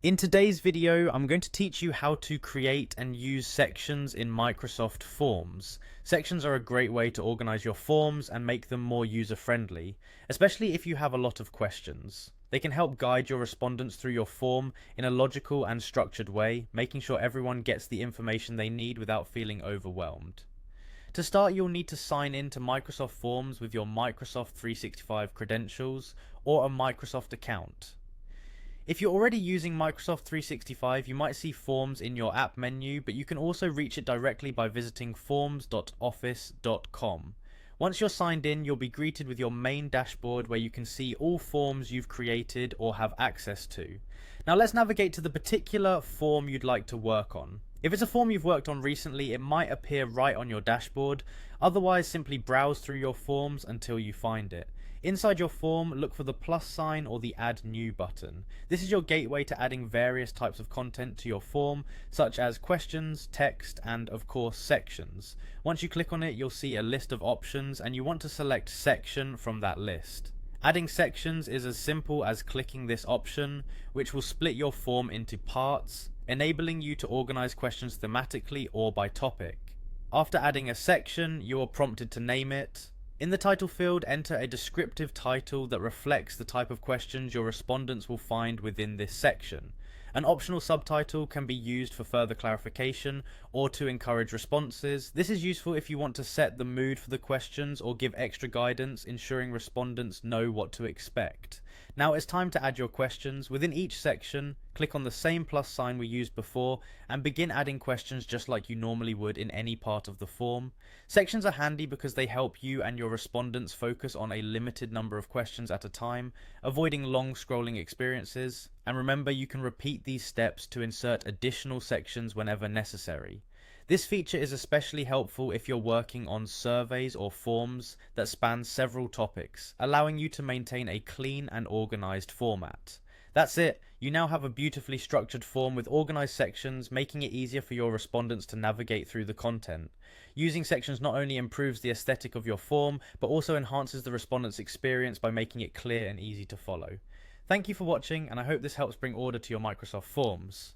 In today's video, I'm going to teach you how to create and use sections in Microsoft Forms. Sections are a great way to organize your forms and make them more user-friendly, especially if you have a lot of questions. They can help guide your respondents through your form in a logical and structured way, making sure everyone gets the information they need without feeling overwhelmed. To start, you'll need to sign in to Microsoft Forms with your Microsoft 365 credentials or a Microsoft account. If you're already using Microsoft 365, you might see Forms in your app menu, but you can also reach it directly by visiting forms.office.com. Once you're signed in, you'll be greeted with your main dashboard where you can see all forms you've created or have access to. Now let's navigate to the particular form you'd like to work on. If it's a form you've worked on recently, it might appear right on your dashboard. Otherwise, simply browse through your forms until you find it. Inside your form, look for the plus sign or the Add New button. This is your gateway to adding various types of content to your form, such as questions, text, and of course sections. Once you click on it, you'll see a list of options, and you want to select Section from that list. Adding sections is as simple as clicking this option, which will split your form into parts, enabling you to organize questions thematically or by topic. After adding a section, you are prompted to name it. In the title field, enter a descriptive title that reflects the type of questions your respondents will find within this section. An optional subtitle can be used for further clarification or to encourage responses. This is useful if you want to set the mood for the questions or give extra guidance, ensuring respondents know what to expect. Now it's time to add your questions. Within each section, click on the same plus sign we used before and begin adding questions just like you normally would in any part of the form. Sections are handy because they help you and your respondents focus on a limited number of questions at a time, avoiding long scrolling experiences. And remember, you can repeat these steps to insert additional sections whenever necessary. This feature is especially helpful if you're working on surveys or forms that span several topics, allowing you to maintain a clean and organized format. That's it. You now have a beautifully structured form with organized sections, making it easier for your respondents to navigate through the content. Using sections not only improves the aesthetic of your form, but also enhances the respondent's experience by making it clear and easy to follow. Thank you for watching, and I hope this helps bring order to your Microsoft Forms.